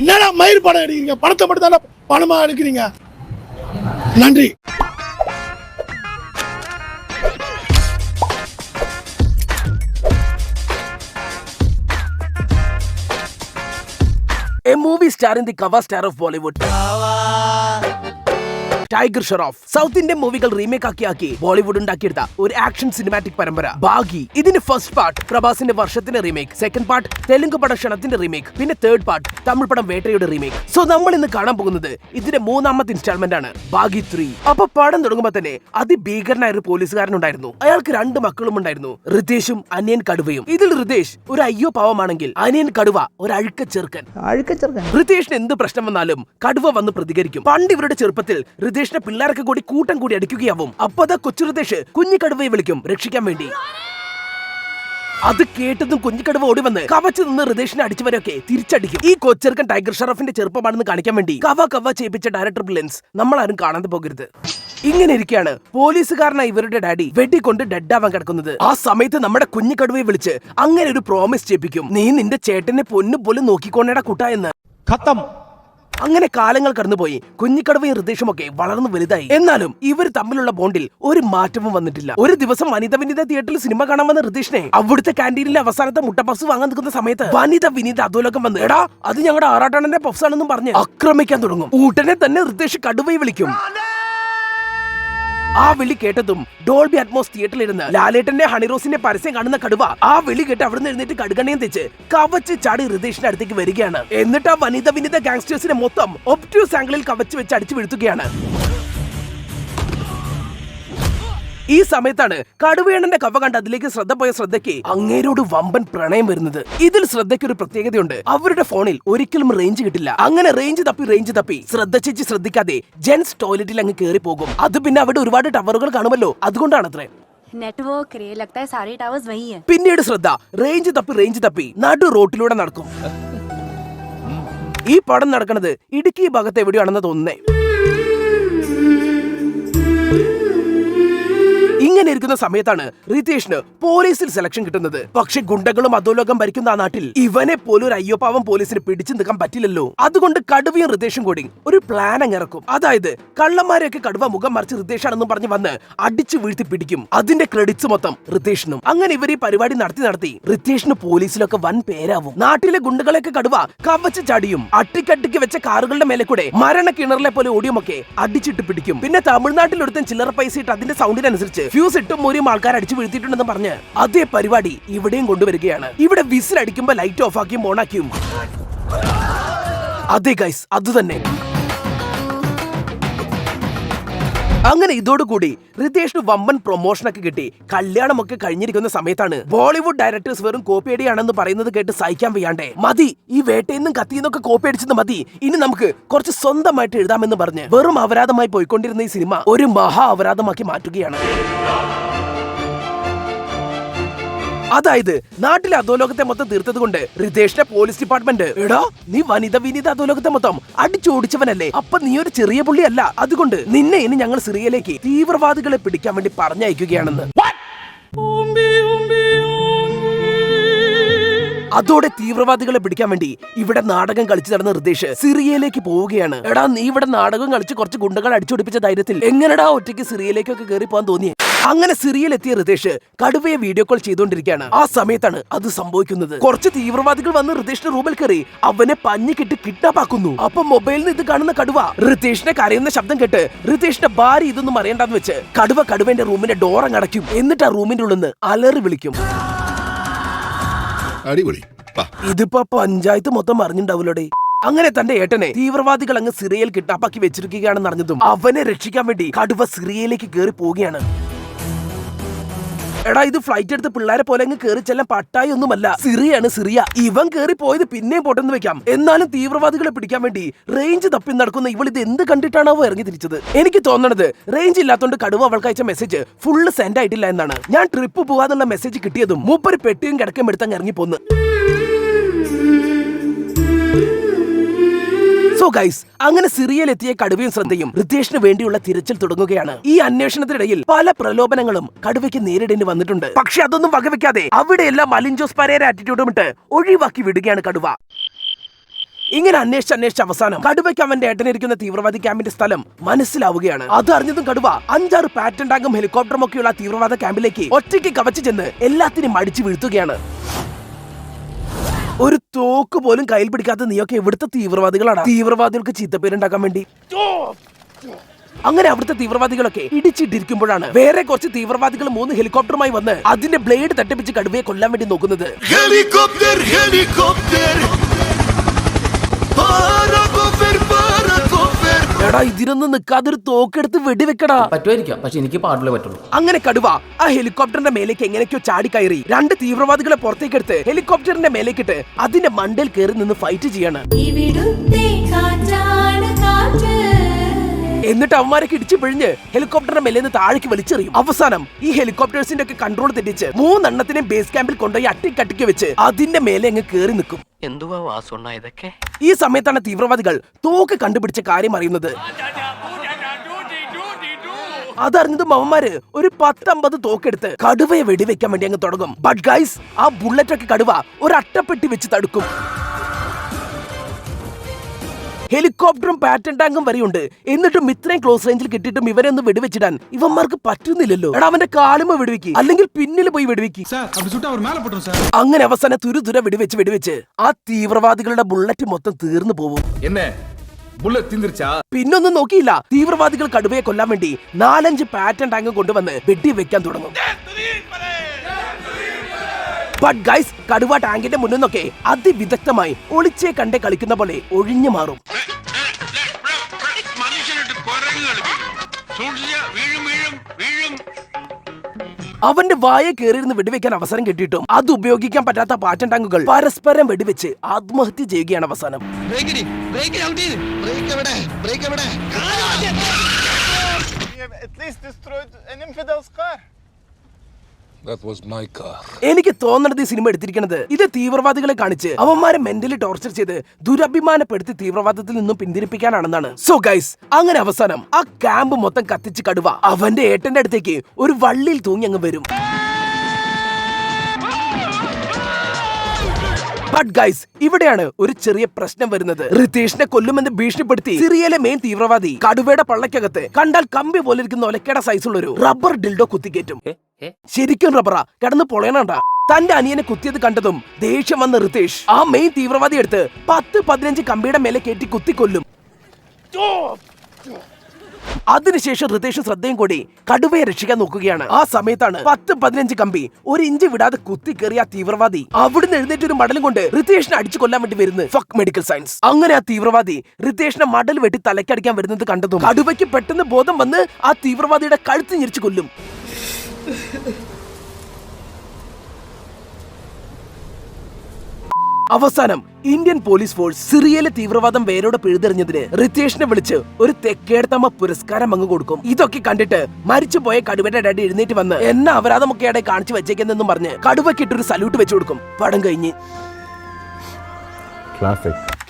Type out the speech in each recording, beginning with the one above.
என்னடா மயிர் படம் எடுக்கிறீங்க? படத்தை மட்டும் தானே பணமா எடுக்கிறீங்க. நன்றி. A movie starring the cover star of Bollywood. Tiger Shroff south Indian മൂവികൾ റീമേക്ക് ആക്കി ബോളിവുഡ് ഉണ്ടാക്കിയെടുത്ത ഒരു ആക്ഷൻ സിനിമാറ്റിക് പരമ്പര ബാഗി. ഇതിന്റെ ഫസ്റ്റ് പാർട്ട് പ്രഭാസിന്റെ വർഷത്തിന്റെ റീമേക്ക്, സെക്കൻഡ് പാർട്ട് തെലുങ്ക് പടം ക്ഷണത്തിന്റെ റീമേക്ക്, പിന്നെ തേർഡ് പാർട്ട് തമിഴ് പടം വേട്ടയുടെ റീമേക്ക്. സോ നമ്മൾ ഇന്ന് കാണാൻ പോകുന്നത് ഇതിന്റെ മൂന്നാമത്തെ ഇൻസ്റ്റാൾമെന്റ് ആണ്, ബാഗി 3. അപ്പൊ പടം തുടങ്ങുമ്പോൾ തന്നെ അതിഭീകരനായ ഒരു പോലീസുകാരനുണ്ടായിരുന്നു. അയാൾക്ക് 2 മക്കളും ഉണ്ടായിരുന്നു, റിതേഷും അനിയൻ കടുവയും. ഇതിൽ റിതേഷ് ഒരു അയ്യോ പാവമാണെങ്കിൽ അനിയൻ കടുവ ഒരു അഴുക്ക ചെറുക്കൻ. റിതേഷിന് എന്ത് പ്രശ്നം വന്നാലും കടുവ വന്ന് പ്രതികരിക്കും. പണ്ട് ഇവരുടെ ചെറുപ്പത്തിൽ റിതേഷിന്റെ പിള്ളേരൊക്കെ കൂടി കൂട്ടം കൂടി അടിക്കുകയാവും. അപ്പതാ കൊച്ചു റിതേഷ് കുഞ്ഞിക്കടുവയെ വിളിക്കും രക്ഷിക്കാൻ വേണ്ടി. അത് കേട്ടതും കുഞ്ഞിക്കടുവ ഓടി വന്ന് കവച്ച് നിന്ന് റിതേഷിനെ അടിച്ചവരൊക്കെ തിരിച്ചടിക്കും. ഈ കൊച്ചെറുക്കൻ ടൈഗർ ഷെറോഫിന്റെ ചെറുപ്പമാണെന്ന് കാണിക്കാൻ വേണ്ടി കവ ചെയ്യിപ്പിച്ച ഡയറക്ടർ ബ്രില്യൻസ് നമ്മൾ ആരും കാണാതെ പോകരുത്. ഇങ്ങനെ ഇരിക്കുകയാണ് പോലീസുകാരനായ ഇവരുടെ ഡാഡി വെട്ടിക്കൊണ്ട് ഡെഡാവാൻ കിടക്കുന്നത്. ആ സമയത്ത് നമ്മുടെ കുഞ്ഞിക്കടുവയെ വിളിച്ച് അങ്ങനെ ഒരു പ്രോമിസ് ചെയ്യിപ്പിക്കും, നീ നിന്റെ ചേട്ടനെ പൊന്നു പോലെ നോക്കിക്കൊണ്ടേടാ കുട്ടാ എന്ന്. അങ്ങനെ കാലങ്ങൾ കടന്നുപോയി. കുഞ്ഞിക്കടുവയും റിതേഷും ഒക്കെ വളർന്നു വലുതായി. എന്നാലും ഇവർ തമ്മിലുള്ള ബോണ്ടിൽ ഒരു മാറ്റവും വന്നിട്ടില്ല. ഒരു ദിവസം വനിത തിയേറ്ററിൽ സിനിമ കാണാൻ വന്ന റിതേഷിനെ അവിടുത്തെ ക്യാൻറ്റീനിലെ അവസാനത്തെ മുട്ട പഫ്സ് വാങ്ങാൻ നിൽക്കുന്ന സമയത്ത് വനിത അധോലോകം വന്ന്, എടാ അത് ഞങ്ങളുടെ ആറാട്ടണ്ണന്റെ പഫ്സ് ആണെന്നും പറഞ്ഞ് ആക്രമിക്കാൻ തുടങ്ങും. ഉടനെ തന്നെ റിതേഷ് കടുവയെ വിളിക്കും. ആ വിളി കേട്ടതും ഡോൾബി അറ്റ്മോസ് തിയേറ്ററിൽ ഇരുന്ന് ലാലേട്ടന്റെ ഹണിറോസിന്റെ പരസ്യം കാണുന്ന കടുവ ആ വിളി കേട്ട് അവിടുന്ന് എഴുന്നേറ്റ് കടുകണയും തെച്ച് കവച്ച് ചാടി റിതേഷിന്റെ അടുത്തേക്ക് വരികയാണ്. എന്നിട്ട് ആ വനിത ഗാങ്സ്റ്റേഴ്സിനെ മൊത്തം ഒബ്റ്റ്യൂസ് ആംഗിളിൽ കവച്ച് വെച്ച് അടിച്ചു വീഴ്ത്തുകയാണ്. ഈ സമയത്താണ് കടുവയണ്ണന്റെ കവ കണ്ട് അതിലേക്ക് ശ്രദ്ധ പോയ ശ്രദ്ധയ്ക്ക് അങ്ങേരോട് വമ്പൻ പ്രണയം വരുന്നത്. ഇതിൽ ശ്രദ്ധയ്ക്ക് ഒരു പ്രത്യേകതയുണ്ട്, അവരുടെ ഫോണിൽ ഒരിക്കലും റേഞ്ച് കിട്ടില്ല. അങ്ങനെ റേഞ്ച് തപ്പി ശ്രദ്ധ ചേച്ചി ശ്രദ്ധിക്കാതെ ജെൻസ് ടോയ്ലറ്റിൽ അങ്ങ് കയറി പോകും. അത് പിന്നെ അവിടെ ഒരുപാട് ടവറുകൾ കാണുമല്ലോ, അതുകൊണ്ടാണത്രേ. പിന്നീട് ശ്രദ്ധ റേഞ്ച് തപ്പി നടു റോട്ടിലൂടെ നടക്കും. ഈ പടം നടക്കുന്നത് ഇടുക്കി ഭാഗത്ത് എവിടെയാണെന്ന് തോന്നുന്നേ. ഇങ്ങനെ ഇരിക്കുന്ന സമയത്താണ് റിതേഷിന് പോലീസിൽ സെലക്ഷൻ കിട്ടുന്നത്. പക്ഷെ ഗുണ്ടകളും അധോലോകം ഭരിക്കുന്ന ആ നാട്ടിൽ ഇവനെ പോലും ഒരു അയ്യോപ്പാവൻ പോലീസിന് പിടിച്ചു നിൽക്കാൻ പറ്റില്ലല്ലോ. അതുകൊണ്ട് കടുവയും റിതേഷും കൂടി ഒരു പ്ലാൻ അങ്ങിറക്കും. അതായത് കള്ളന്മാരെയൊക്കെ കടുവ മുഖം മറിച്ച് റിതേഷാണെന്നും പറഞ്ഞ് വന്ന് അടിച്ചു വീഴ്ത്തി പിടിക്കും. അതിന്റെ ക്രെഡിറ്റ്സ് മൊത്തം റിതേഷിനും. അങ്ങനെ ഇവർ ഈ പരിപാടി നടത്തി റിതേഷിന് പോലീസിലൊക്കെ വൻ പേരാവും. നാട്ടിലെ ഗുണ്ടകളെയൊക്കെ കടുവ കവച്ച് ചാടിയും അട്ടിക്കട്ടിക്ക് വെച്ച കാറുകളുടെ മേലെ കൂടെ മരണ കിണറിലെ പോലെ ഓടിയുമൊക്കെ അടിച്ചിട്ട് പിടിക്കും. പിന്നെ തമിഴ്നാട്ടിൽ ഒരുത്തൻ ചില്ലറ പൈസ ഇട്ട് അതിന്റെ സൗണ്ടിനനുസരിച്ച് ഫ്യൂസ് ഇട്ടും മൂരിയും ആൾക്കാർ അടിച്ചു വീഴ്ത്തിയിട്ടുണ്ടെന്ന് പറഞ്ഞ് അതേ പരിപാടി ഇവിടെയും കൊണ്ടുവരികയാണ്. ഇവിടെ വിസിൽ അടിക്കുമ്പോ ലൈറ്റ് ഓഫ് ആക്കിയും ഓണാക്കിയും. അതെ ഗൈസ്, അത് തന്നെ. അങ്ങനെ ഇതോടുകൂടി റിതേഷിന് വമ്പൻ പ്രൊമോഷനൊക്കെ കിട്ടി. കല്യാണമൊക്കെ കഴിഞ്ഞിരിക്കുന്ന സമയത്താണ് ബോളിവുഡ് ഡയറക്ടേഴ്സ് വെറും കോപ്പി അടിയാണെന്ന് പറയുന്നത് കേട്ട് സഹിക്കാൻ വയ്യാണ്ടേ, മതി ഈ വേട്ടയെന്നും കത്തിയെന്നൊക്കെ കോപ്പി അടിച്ചത് മതി, ഇനി നമുക്ക് കുറച്ച് സ്വന്തമായിട്ട് എഴുതാമെന്ന് പറഞ്ഞ് വെറും അപരാധമായി പോയിക്കൊണ്ടിരുന്ന ഈ സിനിമ ഒരു മഹാ അപരാധമാക്കി മാറ്റുകയാണ്. അതായത് നാട്ടിലെ അധോലോകത്തെ മൊത്തം തീർത്തത് കൊണ്ട് റിതേഷിന്റെ പോലീസ് ഡിപ്പാർട്ട്മെന്റ്, എടാ നീ വനിത അധോലോകത്തെ മൊത്തം അടിച്ചോടിച്ചവനല്ലേ, അപ്പൊ നീ ഒരു ചെറിയ പുള്ളിയല്ല, അതുകൊണ്ട് നിന്നെ ഇനി ഞങ്ങൾ സിറിയയിലേക്ക് തീവ്രവാദികളെ പിടിക്കാൻ വേണ്ടി പറഞ്ഞയക്കുകയാണെന്ന്. അതോടെ തീവ്രവാദികളെ പിടിക്കാൻ വേണ്ടി ഇവിടെ നാടകം കളിച്ചു നടന്ന റിതേഷ് സിറിയയിലേക്ക് പോവുകയാണ്. എടാ നീ ഇവിടെ നാടകം കളിച്ച് കുറച്ച് ഗുണ്ടകൾ അടിച്ചോടിപ്പിച്ച ധൈര്യത്തിൽ എങ്ങനെടാ ഒറ്റയ്ക്ക് സിറിയയിലേക്കൊക്കെ കയറി പോകാൻ തോന്നിയേ? അങ്ങനെ സിറിയയിലെത്തിയ റിതേഷ് കടുവയെ വീഡിയോ കോൾ ചെയ്തുകൊണ്ടിരിക്കുകയാണ്. ആ സമയത്താണ് അത് സംഭവിക്കുന്നത്. കുറച്ച് തീവ്രവാദികൾ വന്ന് റിതേഷിന്റെ റൂമിൽ കയറി അവനെ പഞ്ഞിക്കിട്ട് കിഡ്നാപ്പ് ആക്കുന്നു. അപ്പൊ മൊബൈലിൽ നിന്ന് ഇത് കാണുന്ന കടുവ റിതേഷിനെ കരയുന്ന ശബ്ദം കേട്ട് റിതേഷിന്റെ ഭാര്യ ഇതൊന്നും അറിയണ്ടെന്ന് വെച്ച് കടുവന്റെ റൂമിന്റെ ഡോർ അങ്ങടയ്ക്കും. എന്നിട്ട് ആ റൂമിന്റെ ഉള്ളിൽ നിന്ന് അലറി വിളിക്കും. ഇതിപ്പോ പഞ്ചായത്ത് മൊത്തം അറിഞ്ഞിട്ടുണ്ടാവൂലോടെ. അങ്ങനെ തന്റെ ഏട്ടനെ തീവ്രവാദികൾ അങ്ങ് സിറിയയിൽ കിഡ്നാപ്പാക്കി വെച്ചിരിക്കുകയാണെന്ന് അറിഞ്ഞതും അവനെ രക്ഷിക്കാൻ വേണ്ടി കടുവ സിറിയയിലേക്ക് കയറി പോവുകയാണ്. എടാ ഇത് ഫ്ലൈറ്റ് എടുത്ത് പിള്ളേരെ പോലെ അങ്ങ് കയറി ചെല്ലാൻ പട്ടായി ഒന്നുമല്ല, സിറിയാണ് സിറിയ. ഇവൻ കയറി പോയത് പിന്നെയും പോട്ടെന്ന് വെക്കാം. എന്നാലും തീവ്രവാദികളെ പിടിക്കാൻ വേണ്ടി റേഞ്ച് തപ്പി നടക്കുന്ന ഇവൾ ഇത് എന്ത് കണ്ടിട്ടാണോ ഇറങ്ങി തിരിച്ചത്? എനിക്ക് തോന്നണത് റേഞ്ച് ഇല്ലാത്തോണ്ട് കടുവ അവൾക്ക് അയച്ച മെസ്സേജ് ഫുള്ള് സെൻഡ് ആയിട്ടില്ല എന്നാണ്. ഞാൻ ട്രിപ്പ് പോവാന്നുള്ള മെസ്സേജ് കിട്ടിയതും മൂപ്പര് പെട്ടിയും കിടക്കയും എടുത്തങ്ങ് ഇറങ്ങി പോന്ന്. സോ ഗൈസ്, അങ്ങനെ സിറിയയിലെത്തിയ കടുവയും ശ്രദ്ധയും റിതേഷിന് വേണ്ടിയുള്ള തിരച്ചിൽ തുടങ്ങുകയാണ്. ഈ അന്വേഷണത്തിനിടയിൽ പല പ്രലോഭനങ്ങളും കടുവയ്ക്ക് നേരിടേണ്ടി വന്നിട്ടുണ്ട്. പക്ഷെ അതൊന്നും വകവെക്കാതെ അവിടെയെല്ലാം അലിൻ ജോസ് പരേര ആറ്റിറ്റ്യൂഡും ഇട്ട് ഒഴിവാക്കി വിടുകയാണ് കടുവ. ഇങ്ങനെ അന്വേഷിച്ച അവസാനം കടുവയ്ക്ക് അവന്റെ ഏട്ടനിരിക്കുന്ന തീവ്രവാദി ക്യാമ്പിന്റെ സ്ഥലം മനസ്സിലാവുകയാണ്. അത് അറിഞ്ഞതും കടുവ 5-6 പാറ്റൻ ടാങ്കും ഹെലികോപ്റ്ററും ഒക്കെയുള്ള തീവ്രവാദ ക്യാമ്പിലേക്ക് ഒറ്റയ്ക്ക് കവച്ചു ചെന്ന് എല്ലാത്തിനും അടിച്ചു വീഴ്ത്തുകയാണ്. ഒരു തോക്ക് പോലും കയ്യിൽ പിടിക്കാത്ത നീയൊക്കെ ഇവിടുത്തെ തീവ്രവാദികളാണ്. തീവ്രവാദികൾക്ക് ചീത്തപ്പേരുണ്ടാക്കാൻ വേണ്ടി. അങ്ങനെ അവിടുത്തെ തീവ്രവാദികളൊക്കെ ഇടിച്ചിട്ടിരിക്കുമ്പോഴാണ് വേറെ കുറച്ച് തീവ്രവാദികൾ 3 ഹെലികോപ്റ്ററുമായി വന്ന് അതിന്റെ ബ്ലേഡ് തട്ടിപ്പിച്ച് കടുവയെ കൊല്ലാൻ വേണ്ടി നോക്കുന്നത്. എടാ, ഇതിനൊന്നും നിൽക്കാതൊരു തോക്കെടുത്ത് വെടിവെക്കടാ. പറ്റുമായിരിക്കാം, പക്ഷെ എനിക്ക് പാടില്ലേ പറ്റുള്ളൂ. അങ്ങനെ കടുവ ആ ഹെലികോപ്റ്ററിന്റെ മേലേക്ക് എങ്ങനെയൊക്കെയോ ചാടി കയറി 2 തീവ്രവാദികളെ പുറത്തേക്കെടുത്ത് ഹെലികോപ്റ്ററിന്റെ മേലേക്കിട്ട് അതിന്റെ മണ്ടയിൽ കയറി നിന്ന് ഫൈറ്റ് ചെയ്യാണ്. എന്നിട്ട് അവന്മാരൊക്കെ ഇടിച്ചു പിഴിഞ്ഞ് ഹെലികോപ്റ്ററിന്റെ മേലേന്ന് താഴേക്ക് വലിച്ചെറിയും. അവസാനം ഈ ഹെലികോപ്റ്റേഴ്സിന്റെ ഒക്കെ കൺട്രോൾ തെറ്റിച്ച് 3 എണ്ണത്തിനെയും ബേസ് ക്യാമ്പിൽ കൊണ്ടുപോയി അട്ടിക്കട്ടിക്ക് വെച്ച് അതിന്റെ മേലെ അങ്ങ് കയറി നിൽക്കും. എന്തുവാ വാസുണ്ണ ഇതൊക്കെ? ഈ സമയത്താണ് തീവ്രവാദികൾ തോക്ക് കണ്ടുപിടിച്ച കാര്യം അറിയുന്നത്. അതറിഞ്ഞതും അവന്മാര് ഒരു 10-50 തോക്കെടുത്ത് കടുവയെ വെടിവെക്കാൻ വേണ്ടി അങ്ങ് തുടങ്ങും. ബട്ട് ഗൈസ്, ആ ബുള്ളറ്റ് ഒക്കെ കടുവ ഒരു അട്ടപ്പെട്ടി വെച്ച് തടുക്കും. ഹെലികോപ്റ്ററും പാറ്റൻ ടാങ്കും വരെയുണ്ട്. എന്നിട്ടും ഇത്രയും ക്ലോസ് റേഞ്ചിൽ കിട്ടിയിട്ടും ഇവരെ ഒന്ന് വെടിവെച്ചിടാൻ ഇവന്മാർക്ക് പറ്റുന്നില്ലല്ലോ. എടാ, അവന്റെ കാലുമ വെടിവെക്കി, അല്ലെങ്കിൽ പിന്നിൽ പോയി വെടിവെക്കി. അങ്ങനെ അവസാനം തുരുതുര വെടിവെച്ച് ആ തീവ്രവാദികളുടെ ബുള്ളറ്റ് മൊത്തം തീർന്നു പോവും. പിന്നൊന്നും നോക്കിയില്ല, തീവ്രവാദികൾ കടുവയെ കൊല്ലാൻ വേണ്ടി 4-5 പാറ്റൻ ടാങ്ക് കൊണ്ടുവന്ന് വെടിവെക്കാൻ തുടങ്ങും. ബട്ട് ഗൈസ്, കടുവ ടാങ്കിന്റെ മുന്നിൽ നിന്നൊക്കെ അതിവിദഗ്ധമായി ഒളിച്ചേ കണ്ടേ കളിക്കുന്ന പോലെ ഒഴിഞ്ഞു മാറും. അവന്റെ വായ കയറിയിരുന്ന് വെടിവെക്കാൻ അവസരം കിട്ടിയിട്ടും അത് ഉപയോഗിക്കാൻ പറ്റാത്ത പാറ്റൻ ടാങ്കുകൾ പരസ്പരം വെടിവെച്ച് ആത്മഹത്യ ചെയ്യുകയാണ് അവസാനം. എനിക്ക് തോന്നണത് ഈ സിനിമ എടുത്തിരിക്കുന്നത് ഇത് തീവ്രവാദികളെ കാണിച്ച് അവന്മാരെ മെന്റലി ടോർച്ചർ ചെയ്ത് ദുരഭിമാനപ്പെടുത്തി തീവ്രവാദത്തിൽ നിന്നും പിന്തിരിപ്പിക്കാനാണെന്നാണ്. സോ ഗൈസ്, അങ്ങനെ അവസാനം ആ ക്യാമ്പ് മൊത്തം കത്തിച്ച് കടുവ അവന്റെ ഏട്ടന്റെ അടുത്തേക്ക് ഒരു വള്ളിയിൽ തൂങ്ങി അങ്ങ് വരും. ബട്ട് ഗൈസ്, ഇവിടെയാണ് ഒരു ചെറിയ പ്രശ്നം വരുന്നത്. റിതേഷിനെ കൊല്ലുമെന്ന് ഭീഷണിപ്പെടുത്തി സിറിയയിലെ മെയിൻ തീവ്രവാദി കടുവയുടെ പള്ളക്കകത്ത് കണ്ടാൽ കമ്പി പോലെ ഇരിക്കുന്ന ഒലക്കയുടെ സൈസുള്ള ഒരു റബ്ബർ ഡിൽഡോ കുത്തിക്കേറ്റും. ശരിക്കും റബ്ബറാ, കിടന്ന് പൊളയണണ്ട. തന്റെ അനിയനെ കുത്തിയത് കണ്ടതും ദേഷ്യം വന്ന റിതേഷ് ആ മെയിൻ തീവ്രവാദി എടുത്ത് 10-15 കമ്പിയുടെ മേലെ കയറ്റി കുത്തിക്കൊല്ലും. അതിനുശേഷം റിതേഷും ശ്രദ്ധയും കൂടി കടുവയെ രക്ഷിക്കാൻ നോക്കുകയാണ്. ആ സമയത്താണ് 10-15 കമ്പി 1 ഇഞ്ച് വിടാതെ കുത്തി കയറിയ തീവ്രവാദി അവിടുന്ന് എഴുന്നേറ്റ് ഒരു മടലും കൊണ്ട് റിതേഷിനെ അടിച്ചു കൊല്ലാൻ വേണ്ടി വരുന്നത്. Fuck medical science. അങ്ങനെ ആ തീവ്രവാദി റിതേഷിനെ മടൽ വെട്ടി തലക്കടിക്കാൻ വരുന്നത് കണ്ടതും കടുവയ്ക്ക് പെട്ടെന്ന് ബോധം വന്ന് ആ തീവ്രവാദിയുടെ കഴുത്ത് ഞെരിച്ചു കൊല്ലും. അവസാനം ഇന്ത്യൻ പോലീസ് ഫോഴ്സ് സിറിയയിലെ തീവ്രവാദം വേരോടെ പിഴുതെറിഞ്ഞതിന് റിതേഷിനെ വിളിച്ച് ഒരു തെക്കേടത്തമ്മ പുരസ്കാരം അങ്ങ് കൊടുക്കും. ഇതൊക്കെ കണ്ടിട്ട് മരിച്ചുപോയ കടുവയുടെ ഡാഡി എഴുന്നേറ്റ് വന്ന് എന്നെ അപരാധമൊക്കെയാടെ കാണിച്ചു വെച്ചേക്കെന്നും പറഞ്ഞ് കടുവക്കിട്ടൊരു സല്യൂട്ട് വെച്ചു കൊടുക്കും. പടം കഴിഞ്ഞ്.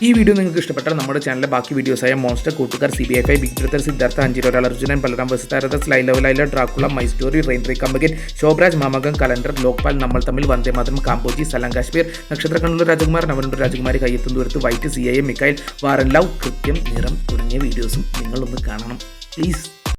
ഈ വീഡിയോ നിങ്ങൾക്ക് ഇഷ്ടപ്പെട്ടാൽ നമ്മുടെ ചാനലിലെ ബാക്കി വീഡിയോസായ മോൺസ്റ്റർ, കൂട്ടുകാർ, CBI5, ബിഗ് ബ്രദർ, സിദ്ധാർത്ഥ, അഞ്ചിരോ, അർജുനൻ, ബലറാം, വസുതാരദാസ്, Laila, Dracula, My Story, Rain Tree കമ്പഗൻ, ശോഭരാജ്, മാമകം, കലണ്ടർ, ലോക്പാൽ, നമ്മൾ തമ്മിൽ, വന്ദേ മാതരം, കാമ്പോജി, സലാം കാശ്മീർ, നക്ഷത്ര കണ്ണൂർ രാജകുമാർ, നവനുണ്ട് രാജകുമാരി, കയ്യെത്തും ദൂരത്ത്, വൈറ്റ്, CIA, മിക്കായൽ, വാറൻ ലവ്, കൃത്യം, നിറം തുടങ്ങിയ വീഡിയോസും നിങ്ങളൊന്ന് കാണണം പ്ലീസ്.